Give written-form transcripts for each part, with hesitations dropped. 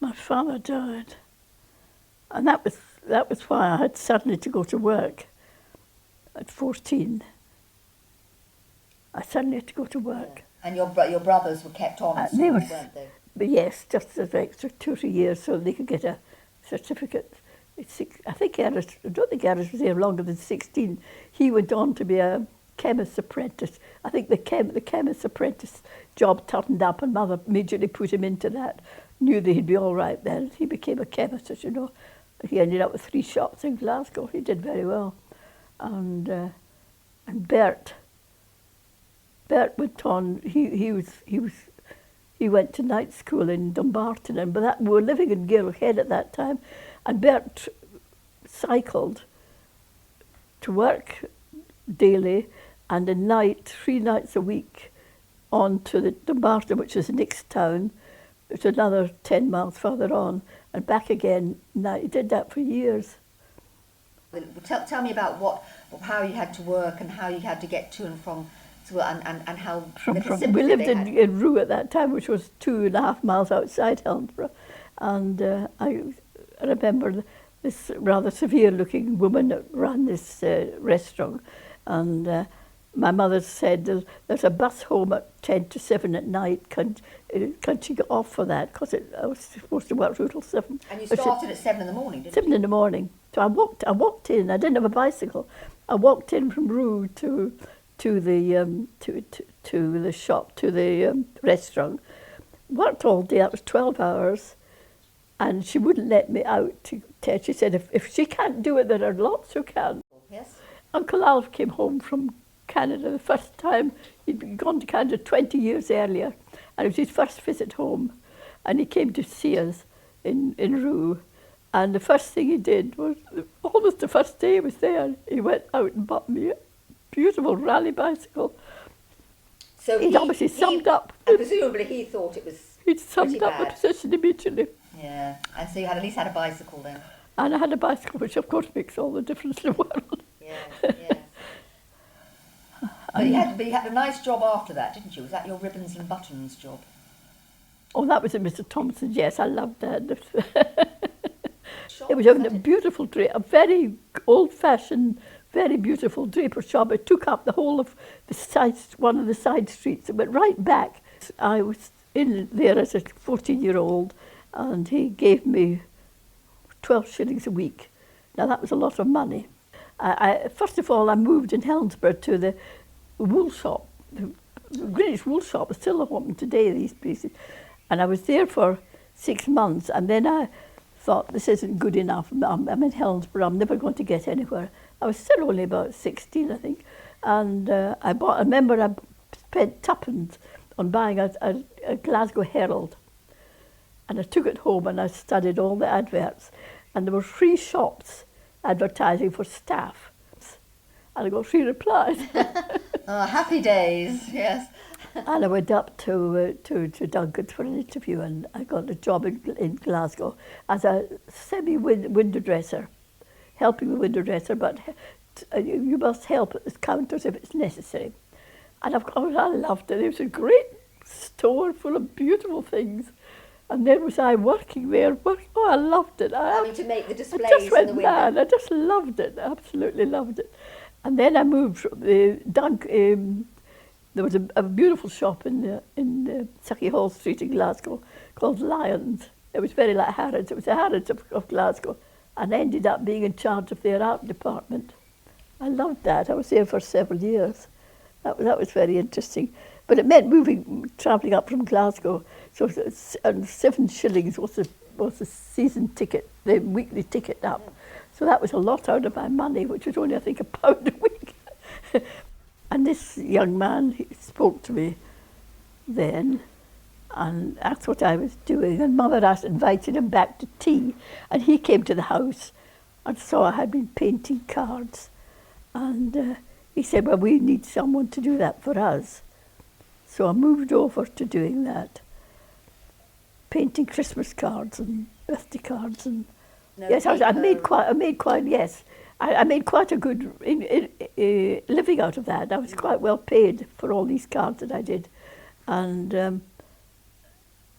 my father died. And that was why I had suddenly to go to work at 14. I suddenly had to go to work. And your brothers were kept on at school, weren't they? But yes, just as an extra 2 or 3 years so they could get a certificate. I don't think Gareth was there longer than 16. He went on to be a chemist's apprentice. I think the chemist's apprentice job turned up and Mother immediately put him into that. Knew that he'd be all right then. He became a chemist, as you know. He ended up with 3 shops in Glasgow. He did very well. And Bert went on. He went to night school in Dumbarton, but we were living in Gairlohead at that time, and Bert cycled to work daily, and at night, 3 nights a week, on to the Dumbarton, which is the next town. It's another 10 miles further on, and back again. Night. He did that for years. Tell me about how you had to work and how you had to get to and from school, and how we lived in Rue at that time, which was 2.5 miles outside Helensburgh, and I remember this rather severe-looking woman that ran this restaurant, and my mother said, "There's a bus home at 10 to 7 at night. Can't she get off for that?" Because I was supposed to work through till 7. And you started at 7 in the morning, didn't you? 7 in the morning. So I walked in. I didn't have a bicycle. I walked in from Rue to the shop, to the restaurant. Worked all day. That was 12 hours, and she wouldn't let me out. She said, if she can't do it, there are lots who can. Yes. Uncle Alf came home from Canada the first time. He'd gone to Canada 20 years earlier, and it was his first visit home, and he came to see us in Rue. And the first thing he did was, almost the first day he was there, he went out and bought me a beautiful rally bicycle. So he'd obviously summed up. And presumably he thought it was He'd summed up the position immediately. Yeah, and so you had at least had a bicycle then. And I had a bicycle, which of course makes all the difference in the world. Yes, yes. But you had a nice job after that, didn't you? Was that your ribbons and buttons job? Oh, that was at Mr. Thompson's, yes, I loved that. It was a beautiful drape, a very old-fashioned, very beautiful draper shop. It took up the whole of one of the side streets. It went right back. I was in there as a 14-year-old, and he gave me 12 shillings a week. Now, that was a lot of money. First of all, I moved in Helensburgh to the wool shop. The Greenwich wool shop is still open today, these places. And I was there for 6 months, and then I thought, this isn't good enough. I'm in Helensburgh, I'm never going to get anywhere. I was still only about 16, I think. And I remember I spent tuppence on buying a Glasgow Herald. And I took it home and I studied all the adverts. And there were 3 shops advertising for staff. And I got 3 replies. Oh, happy days, yes. And I went up to Duncan's for an interview, and I got a job in Glasgow as a semi-window dresser, helping the window dresser, but you must help at the counters if it's necessary. And of course I loved it. It was a great store full of beautiful things. And then was I working there. Oh, I loved it. Having to make the displays I just went in the window. mad. I just loved it. Absolutely loved it. And then I moved from there was a beautiful shop in Sucky Hall Street in Glasgow called Lions. It was very like Harrods. It was the Harrods of Glasgow, and I ended up being in charge of their art department. I loved that. I was there for several years. That was very interesting. But it meant travelling up from Glasgow. So 7 shillings was the season ticket, the weekly ticket up. So that was a lot out of my money, which was only, I think, £1 a week. And this young man, he spoke to me then, and that's what I was doing. And Mother invited him back to tea, and he came to the house and saw I had been painting cards. And he said, well, we need someone to do that for us. So I moved over to doing that, painting Christmas cards and birthday cards. And yes, I made quite a good living out of that. I was quite well paid for all these cards that I did. And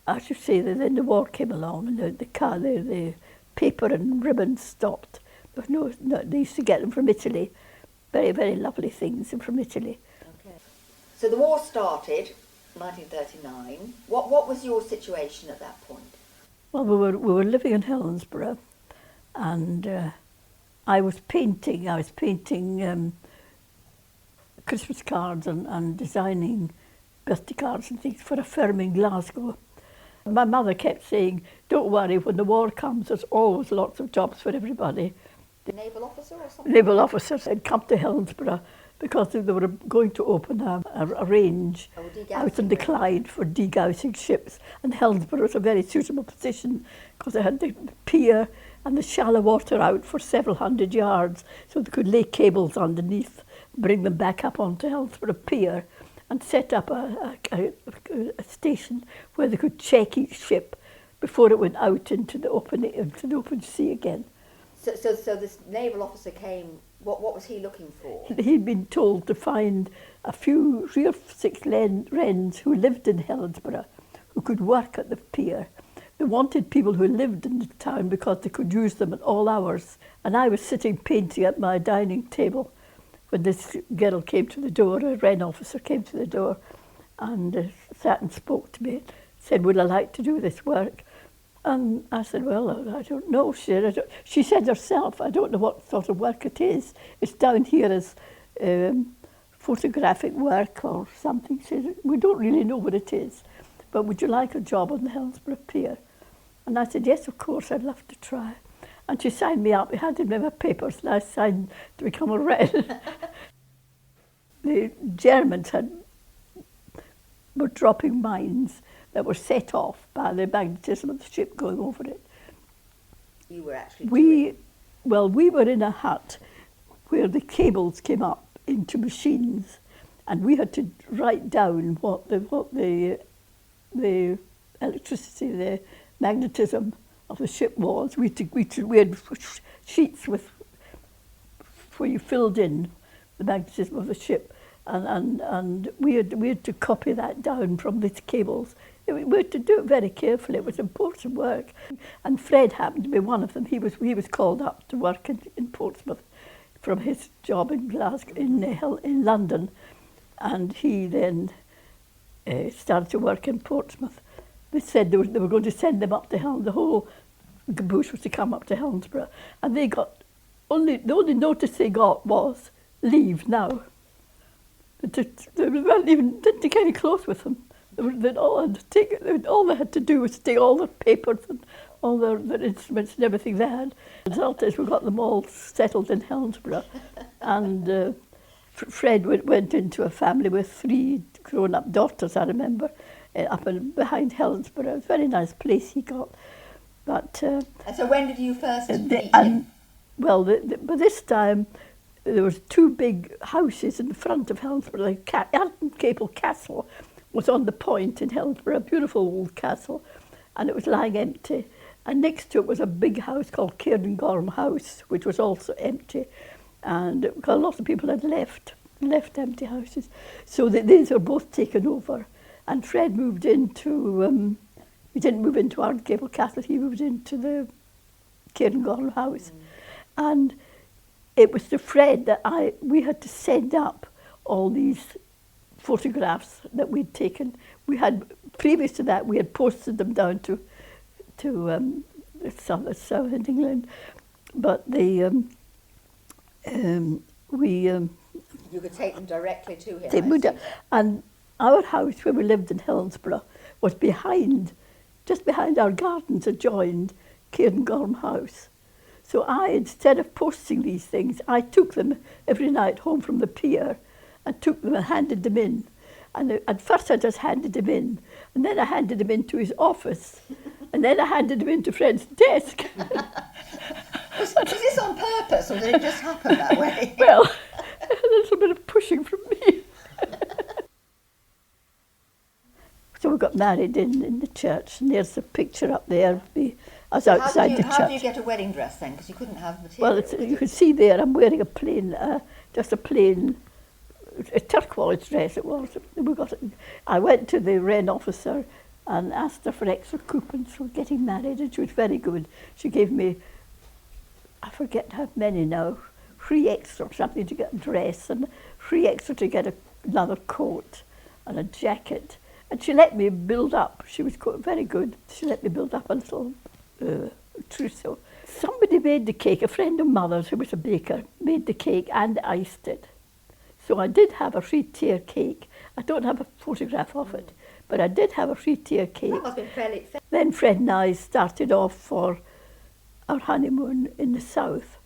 as you say, then the war came along and the paper and ribbons stopped. There was no, they used to get them from Italy. Very, very lovely things from Italy. Okay. So the war started, 1939. What was your situation at that point? Well, we were living in Helensburgh, and I was painting. Christmas cards and designing birthday cards and things for a firm in Glasgow. My mother kept saying, "Don't worry, when the war comes, there's always lots of jobs for everybody." The naval officer or something? Naval officers had come to Helensburgh because they were going to open a range out in the Clyde for degaussing ships. And Helensburgh was a very suitable position because they had the pier and the shallow water out for several hundred yards, so they could lay cables underneath, bring them back up onto Helensburgh Pier and set up a station where they could check each ship before it went out into the open sea again. So this naval officer came, what was he looking for? He'd been told to find a few real sick wrens who lived in Helensburgh, who could work at the pier. They wanted people who lived in the town because they could use them at all hours. And I was sitting painting at my dining table when this girl came to the door, a wren officer came to the door and sat and spoke to me, said, "Would I like to do this work?" And I said, "Well, I don't know." She said herself, "I don't know what sort of work it is. It's down here as photographic work or something." She said, "We don't really know what it is, but would you like a job on the Helensburgh Pier?" And I said, "Yes, of course, I'd love to try." And she signed me up. We handed me my papers and I signed to become a wren. The Germans were dropping mines that were set off by the magnetism of the ship going over it. You were actually we were in a hut where the cables came up into machines, and we had to write down what the electricity, the magnetism of the ship was. We had sheets where you filled in the magnetism of the ship, and we had to copy that down from these cables. We had to do it very carefully. It was important work. And Fred happened to be one of them. He was called up to work in Portsmouth from his job in Glasgow, in London, and he then started to work in Portsmouth. They said they were going to send them up to Helensburgh. The whole caboose was to come up to Helensburgh, and the only notice they got was "Leave now." They didn't take any clothes with them. All they had to do was take all their papers and all their instruments and everything they had. The result is we got them all settled in Helensburgh, and Fred went into a family with 3 grown-up daughters, I remember, up behind Helensburgh. It was a very nice place he got. But and so when did you first meet him? Well, by this time there was 2 big houses in the front of Helensburgh. Like Alton Capel Castle was on the point in Helensburgh, a beautiful old castle, and it was lying empty. And next to it was a big house called Cairngorm House, which was also empty. And because a lot of people had left empty houses. So these were both taken over. And Fred moved into, he didn't move into Alton Capel Castle, he moved into the Cairngorm House. And it was to Fred that we had to send up all these photographs that we'd taken. Previous to that, we had posted them down to southern England, but you could take them directly to him. And our house where we lived in Helensburgh was just behind our gardens adjoined Cairngorm House. So instead of posting these things, I took them every night home from the pier and took them and handed them in. And at first I just handed them in, and then I handed them into his office, and then I handed them into Fred's desk. Was this on purpose, or did it just happen that way? Well, a little bit of pushing from me. So we got married in the church, and there's a picture up there. I was outside the church. How do you get a wedding dress then? Because you couldn't have material. Well, you can see there I'm wearing a plain turquoise dress it was. I went to the wren officer and asked her for extra coupons for getting married, and she was very good. She gave me, I forget how many now, free extra or something to get a dress, and free extra to get another coat and a jacket. And she let me build up. She was very good. She let me build up a little trousseau. Somebody made the cake, a friend of mother's who was a baker, made the cake and iced it. So I did have a three-tier cake. I don't have a photograph of it, but I did have a three-tier cake. That must have been fairly... Then Fred and I started off for our honeymoon in the south,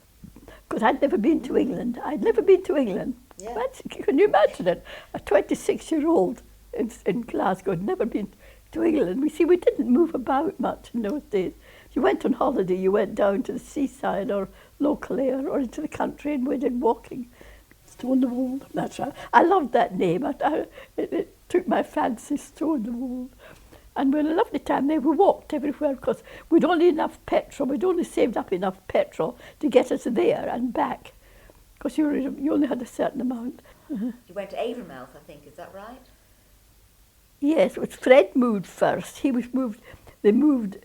because I'd never been to England. I'd never been to England. Yeah. Can you imagine it? A 26-year-old in Glasgow had never been to England. We didn't move about much in those days. If you went on holiday, you went down to the seaside or locally or into the country, and we did walking. Stone the Wold, that's right. I loved that name. It took my fancy, Stone the Wold. And we had a lovely time there. We walked everywhere because we'd only enough petrol. We'd only saved up enough petrol to get us there and back, because you only had a certain amount. You went to Avonmouth, I think, is that right? Yes, it was Fred moved first. He was moved. They moved.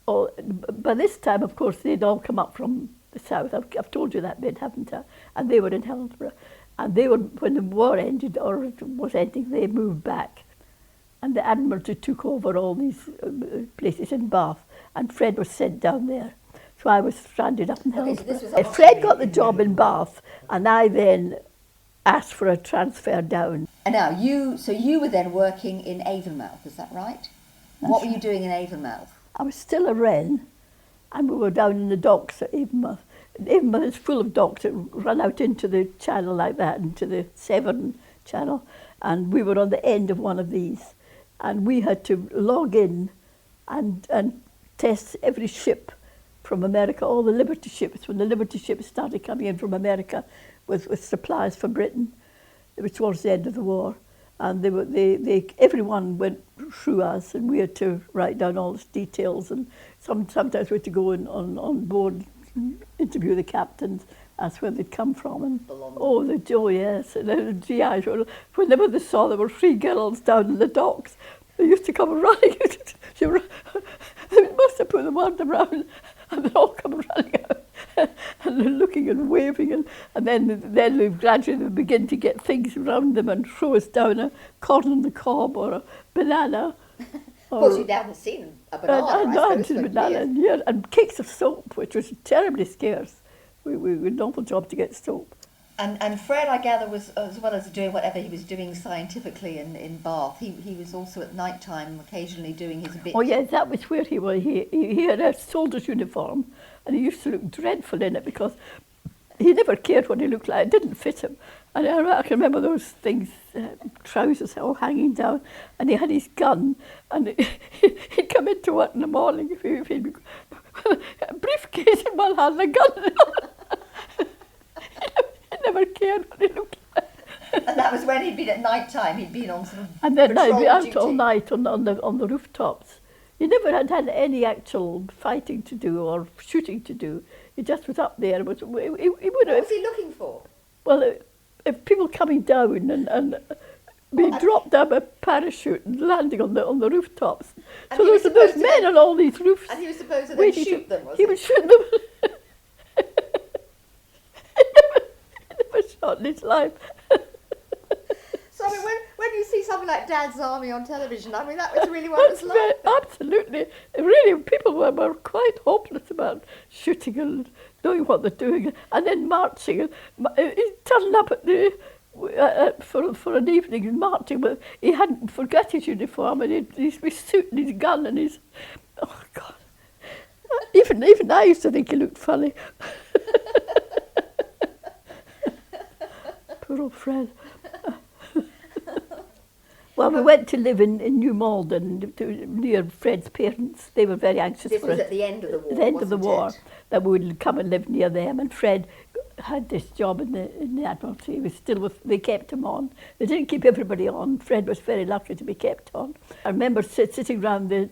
By this time, of course, they'd all come up from the south. I've told you that bit, haven't I? And they were in Hillsborough. And they were, when the war ended, or it was ending, they moved back. And the Admiralty took over all these places in Bath, and Fred was sent down there. So I was stranded up in Hillsborough. So Fred got the job in Bath, and I then asked for a transfer down. And now, you were then working in Avonmouth, is that right? What were you doing in Avonmouth? I was still a wren, and we were down in the docks at Avonmouth. Avonmouth is full of docks that run out into the channel like that, into the Severn channel, and we were on the end of one of these. And we had to log in and test every ship from America, all the Liberty ships, when the Liberty ships started coming in from America with supplies for Britain. It was towards the end of the war. And everyone went through us, and we had to write down all the details, and sometimes we had to go on board and interview the captains, ask where they'd come from. And yes, and the GIs were, whenever they saw there were 3 girls down in the docks, they used to come running. They must have put the word around, and they'd all come running out. And they're looking and waving, and then they gradually begin to get things around them and throw us down a corn on the cob or a banana. Of course, you hadn't seen a banana, I suppose, for banana, years. yeah, and cakes of soap, which was terribly scarce. We had an awful job to get soap. And Fred, I gather, was, as well as doing whatever he was doing scientifically in Bath, he was also at night time occasionally doing his bit. Oh yes, that was where he was. He had a soldier's uniform, and he used to look dreadful in it because he never cared what he looked like. It didn't fit him. And I can remember those things, trousers all hanging down, and he had his gun, and he'd come into work in the morning if he'd be a briefcase in one hand and a gun in the other. He never cared what he looked like. And that was when he'd been at night time. He'd been on some and then patrol I'd be out duty. all night on the rooftops. He never had any actual fighting to do or shooting to do. He just was up there. He would What was he looking for? Well, if people coming down and being dropped down by parachute and landing on the rooftops. And so there's men on all these roofs. And he was supposed to then shoot them, was he? He would shoot them. he never shot in his life. So I mean, when you see something like Dad's Army on television, I mean, that was really what it was like. Absolutely. Really, people were quite hopeless about shooting and knowing what they're doing, and then marching. And he turned up at the for an evening and marching, but he hadn't forgot his uniform and his suit and his gun and his... Oh, God. Even I used to think he looked funny. Poor old Fred. Well, we went to live in New Malden, near Fred's parents. They were very anxious This for was us. at the end of the war, At the end of the war, it? that we would come and live near them. And Fred had this job in the Admiralty. He was still they kept him on. They didn't keep everybody on. Fred was very lucky to be kept on. I remember sitting around the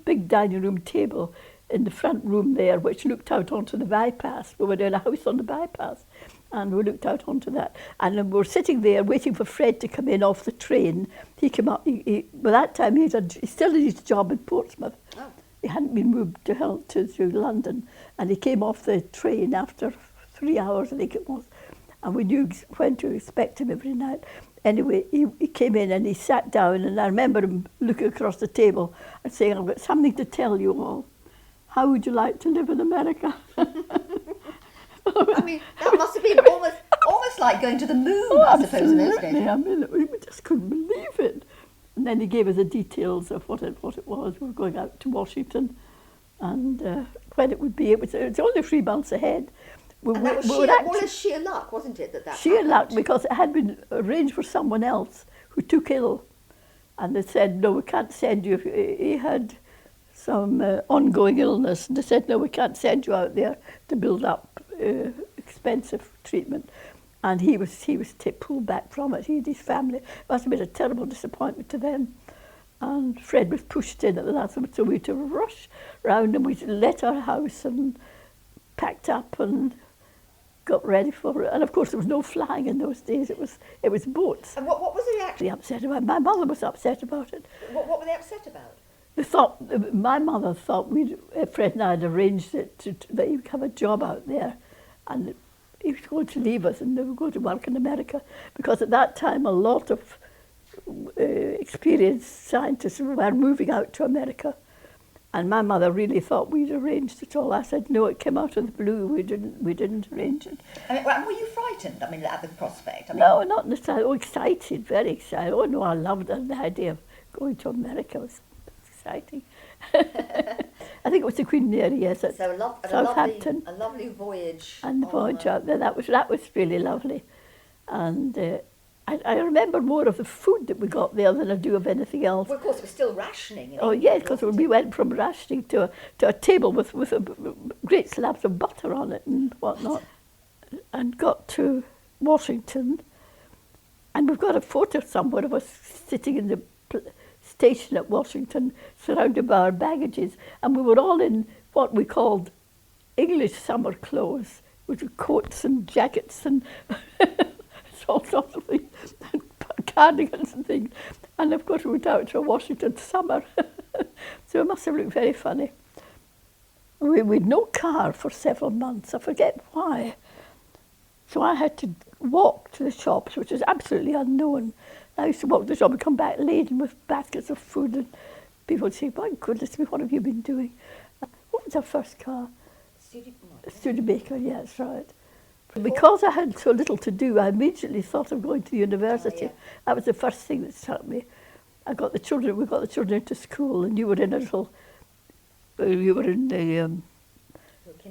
big dining room table in the front room there, which looked out onto the bypass. We were in a house on the bypass. And we looked out onto that. And then we were sitting there waiting for Fred to come in off the train. He came up, by that time he still had his job in Portsmouth. Oh. He hadn't been moved to London. And he came off the train after 3 hours, I think it was. And we knew when to expect him every night. Anyway, he came in and he sat down, and I remember him looking across the table and saying, "I've got something to tell you all. How would you like to live in America?" I mean, that must have been almost like going to the moon, I suppose, in those days. I mean, we just couldn't believe it. And then he gave us the details of what it was. We were going out to Washington, and when it would be. It was only 3 months ahead. And that was more or less sheer luck, wasn't it? That sheer happened? luck, because it had been arranged for someone else who took ill, and they said, "No, we can't send you." He had some ongoing illness, and they said, "No, we can't send you out there to build up expensive treatment." And he was pulled back from it. He and his family. It must have been a terrible disappointment to them. And Fred was pushed in at the last minute, so we had to rush round, and we let our house and packed up and got ready for it. And of course there was no flying in those days. It was boats. And what was the reaction? Upset about it. My mother was upset about it. What were they upset about? They thought, my mother thought Fred and I had arranged it that he would have a job out there, and he was going to leave us and they would go to work in America, because at that time a lot of experienced scientists were moving out to America. And my mother really thought we'd arranged it all. I said, "No, it came out of the blue. We didn't arrange it." I mean, were you frightened? I mean, at the prospect? I mean, No, not necessarily. Oh, excited, very excited. Oh no, I loved the idea of going to America. It was exciting. I think it was the Queen Mary, yes, at so Southampton. a lovely voyage. And the voyage out there, that was really lovely. And I remember more of the food that we got there than I do of anything else. Well, of course, it was still rationing. Oh yes, because we went from rationing to a table with great slabs of butter on it and whatnot, and got to Washington, and we've got a photo somewhere of us sitting in the station at Washington, surrounded by our baggages, and we were all in what we called English summer clothes, which were coats and jackets and all sorts of things, and cardigans and things. And of course we went out to Washington summer, so it must have looked very funny. We had no car for several months, I forget why. So I had to walk to the shops, which is absolutely unknown. I used to walk to the shop and come back laden with baskets of food, and people would say, "My goodness me, what have you been doing?" What was our first car? Studebaker, yeah, that's right. Because I had so little to do, I immediately thought of going to university. Oh, yeah. That was the first thing that struck me. We got the children into school, and you were in the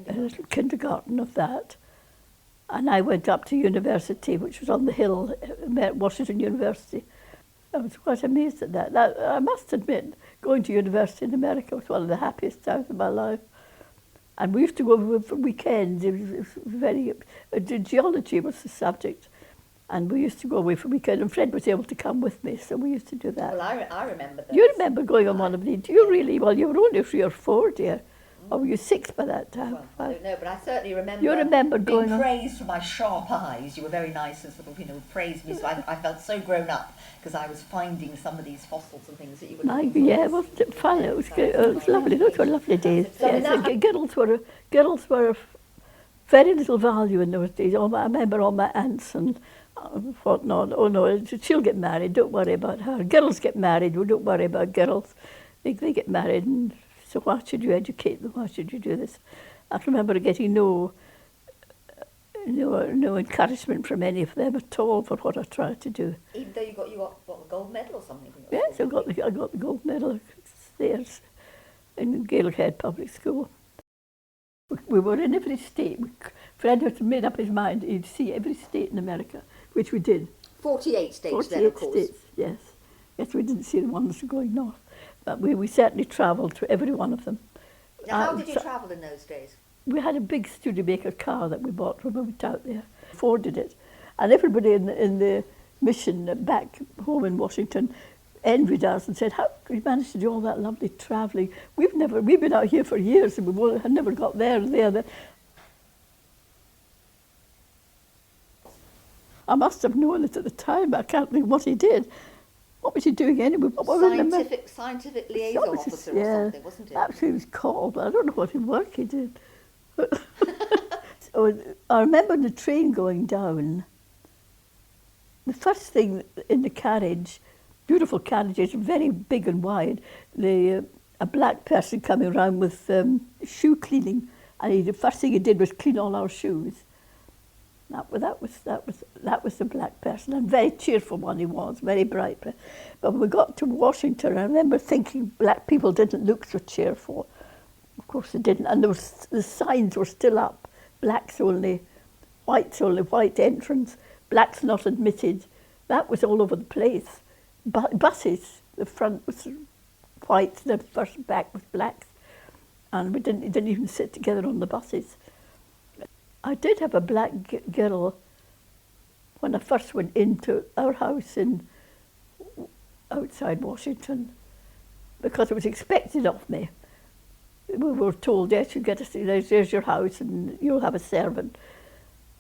little kindergarten of that. And I went up to university, which was on the hill, Washington University. I was quite amazed at that. I must admit, going to university in America was one of the happiest times of my life. And we used to go for weekends. It was very, geology was the subject. And we used to go away for weekend, and Fred was able to come with me, so we used to do that. Well, I remember those. You remember going on one of these? Do you really? Well, you were only 3 or 4, dear. Or were you 6 by that time? Well, I don't know, but I certainly remember. You remember being going on? praised for my sharp eyes. You were very nice and sort of, praised me. So I felt so grown up because I was finding some of these fossils and things that you were. Yeah, it was fun. It was good. It was lovely. Those were lovely days. Yes, girls were of very little value in those days. I remember all my aunts and whatnot. Oh no, she'll get married. Don't worry about her. Girls get married. We don't worry about girls. They get married, and so why should you educate them? Why should you do this? I remember getting no encouragement from any of them at all for what I tried to do. Even though you got what, a gold medal or something? From your Yes, school? I got the gold medal there in Gaelic Public School. We were in every state. Fred had made up his mind he'd see every state in America, which we did. 48 states 48 then, of course. states, yes. Yes, we didn't see the ones going north. But we certainly travelled to every one of them. Now, how did you travel in those days? We had a big Studebaker car that we bought when we went out there, afforded it. And everybody in the mission back home in Washington envied us and said, "How could you manage to do all that lovely travelling? We've been out here for years and we had never got there." I must have known it at the time, but I can't think what he did. What was he doing anyway? What was Scientific liaison officer or something, wasn't it? That's what he was called, but I don't know what work he did. So I remember the train going down. The first thing in the carriage, beautiful carriages, very big and wide, a black person coming around with shoe cleaning, and the first thing he did was clean all our shoes. That was the black person, and very cheerful one he was, very bright. But when we got to Washington, I remember thinking black people didn't look so cheerful. Of course they didn't, and the signs were still up. Blacks only, whites only, white entrance, blacks not admitted. That was all over the place. Buses, the front was whites, the first back was blacks, and we didn't even sit together on the buses. I did have a black girl when I first went into our house outside Washington, because it was expected of me. We were told, yes, you get there's your house and you'll have a servant.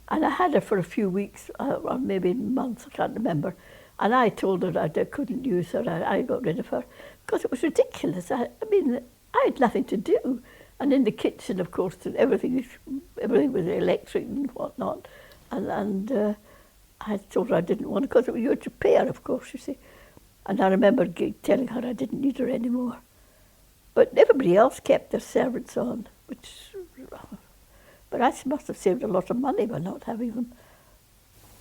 And I had her for a few weeks, or maybe months, I can't remember. And I told her that I couldn't use her, I got rid of her, because it was ridiculous. I mean, I had nothing to do. And in the kitchen, of course, everything was electric and whatnot. And I told her I didn't want her, because you had to pay her, of course, you see. And I remember telling her I didn't need her anymore. But everybody else kept their servants on, but I must have saved a lot of money by not having them.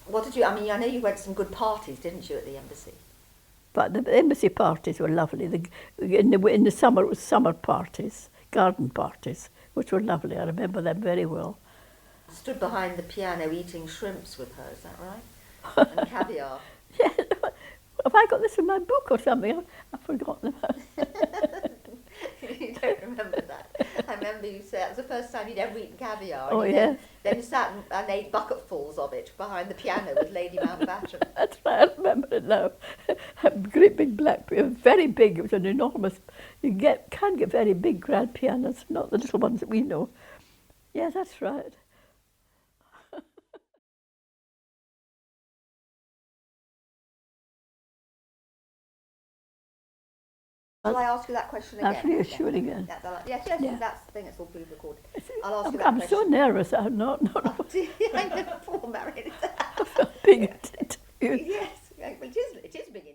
What did you, I mean, I know you went to some good parties, didn't you, at the embassy? But the embassy parties were lovely. In the summer, it was summer parties, garden parties, which were lovely. I remember them very well. I stood behind the piano eating shrimps with her, is that right? And caviar. Yeah, have I got this in my book or something? I've forgotten about it. You don't remember that? I remember you said it was the first time you'd ever eaten caviar. Oh, and yeah. Then you sat and ate bucketfuls of it behind the piano with Lady Mountbatten. That's right, I remember it now. A great big black, very big. It was an enormous. You can get very big grand pianos, not the little ones that we know. Yeah, that's right. Shall I ask you that question again? That's reassuring again. Yes, Yeah. that's the thing, it's all pre-recorded. I'll ask you that I'm question. so nervous. I'm not. Oh, dear, I know, poor Marion. Being interviewed. Yes, it is a big